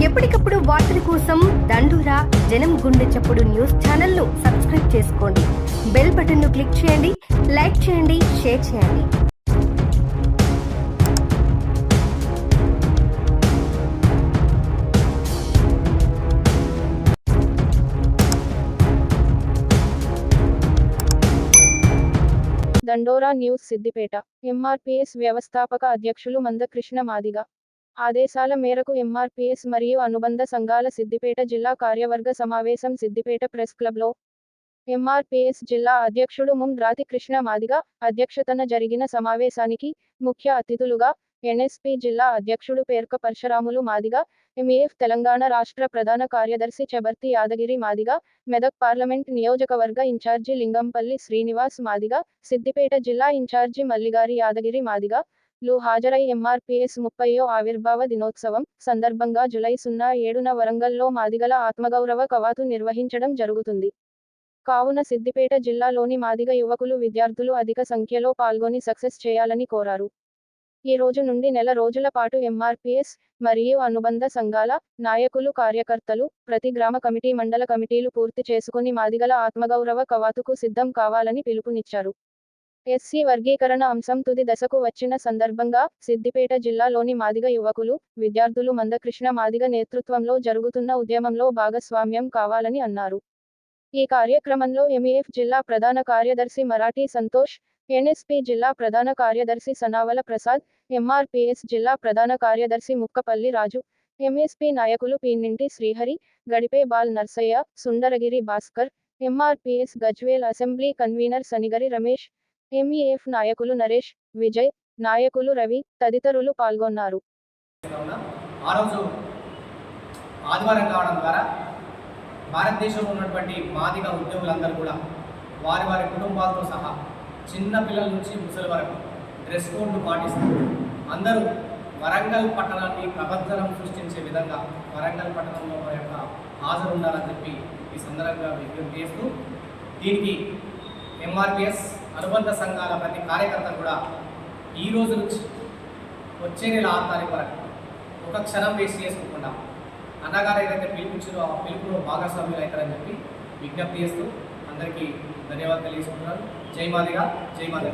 ఎప్పటికప్పుడు వార్తల కోసం దండూరా జనం గుండె చప్పుడు న్యూస్ ఛానల్ను సబ్స్క్రైబ్ చేసుకోండి. బెల్ బటన్ను క్లిక్ చేయండి, లైక్ చేయండి, షేర్ చేయండి. దండోరా న్యూస్ సిద్దిపేట. ఎంఆర్పీఎస్ వ్యవస్థాపక అధ్యక్షులు మందకృష్ణ మాదిగ ఆదేశాల మేరకు ఎంఆర్పీఎస్ మరియు అనుబంధ సంఘాల సిద్దిపేట జిల్లా కార్యవర్గ సమావేశం సిద్దిపేట ప్రెస్ క్లబ్లో ఎంఆర్పీఎస్ జిల్లా అధ్యక్షుడు రాతి కృష్ణ మాదిగ అధ్యక్షతన జరిగిన సమావేశానికి ముఖ్య అతిథులుగా ఎన్ఎస్పీ జిల్లా అధ్యక్షుడు పేర్క పరశురాములు మాదిగ, ఎంఈఎఫ్ తెలంగాణ రాష్ట్ర ప్రధాన కార్యదర్శి చెబర్తి యాదగిరి మాదిగ, మెదక్ పార్లమెంట్ నియోజకవర్గ ఇన్ఛార్జి లింగంపల్లి శ్రీనివాస్ మాదిగ, సిద్దిపేట జిల్లా ఇన్ఛార్జి మల్లిగారి యాదగిరి మాదిగ లు హాజరై ఎంఆర్పీఎస్ 30వ ఆవిర్భావ దినోత్సవం సందర్భంగా జూలై 07న వరంగల్లో మాదిగల ఆత్మగౌరవ కవాతు నిర్వహించడం జరుగుతుంది. కావున సిద్దిపేట జిల్లాలోని మాదిగ యువకులు విద్యార్థులు అధిక సంఖ్యలో పాల్గొని సక్సెస్ చేయాలని కోరారు. ఈ రోజు నుండి నెల రోజుల పాటు ఎంఆర్పీఎస్ మరియు అనుబంధ సంఘాల నాయకులు కార్యకర్తలు ప్రతి గ్రామ కమిటీ మండల కమిటీలు పూర్తి చేసుకుని మాదిగల ఆత్మగౌరవ కవాతుకు సిద్ధం కావాలని పిలుపునిచ్చారు. ఎస్సీ వర్గీకరణ అంశం తుది దశకు వచ్చిన సందర్భంగా సిద్దిపేట జిల్లాలోని మాదిగ యువకులు విద్యార్థులు మందకృష్ణ మాదిగ నేతృత్వంలో జరుగుతున్న ఉద్యమంలో భాగస్వామ్యం కావాలని అన్నారు. ఈ కార్యక్రమంలో ఎంఈఎఫ్ జిల్లా ప్రధాన కార్యదర్శి మరాఠీ సంతోష్, ఎన్ఎస్పీ జిల్లా ప్రధాన కార్యదర్శి సనావల ప్రసాద్, ఎంఆర్పీఎస్ జిల్లా ప్రధాన కార్యదర్శి ముక్కపల్లి రాజు, ఎంఎస్పీ నాయకులు Pinninti Srihari, Gadipe Bal Narsaiah, Sundaragiri Bhaskar, MRPS Gajwel assembly convener Sanigari Ramesh, MEF నాయకులు నరేష్, విజయ్, నాయకులు రవి తదితరులు పాల్గొన్నారు. ఆదివారం కావడం ద్వారా భారతదేశంలో ఉన్నటువంటి మాదిగ ఉద్యోగులందరూ కూడా వారి వారి కుటుంబాలతో సహా చిన్న పిల్లల నుంచి ముసలి వరకు డ్రెస్ కోడ్ను పాటిస్తూ అందరూ వరంగల్ పట్టణాన్ని ప్రబద్ధనం సృష్టించే విధంగా వరంగల్ పట్టణంలో వారి యొక్క హాజరు ఉండాలని చెప్పి ఈ సందర్భంగా విజ్ఞప్తి చేస్తూ దీనికి ఎంఆర్పీఎస్ అనుబంధ సంఘాల ప్రతి కార్యకర్త కూడా ఈ రోజు నుంచి వచ్చే నెల 6 తారీఖు వరకు ఒక క్షణం వేస్ట్ చేసుకోకుండా అన్నగారు ఏదైతే పిలుపుచ్చారో ఆ పిలుపులో భాగస్వామ్యులు అవుతారని చెప్పి విజ్ఞప్తి చేస్తూ అందరికీ ధన్యవాదాలు తెలియజేసుకుంటున్నాను. జై మాదిగ, జై మాదిగ.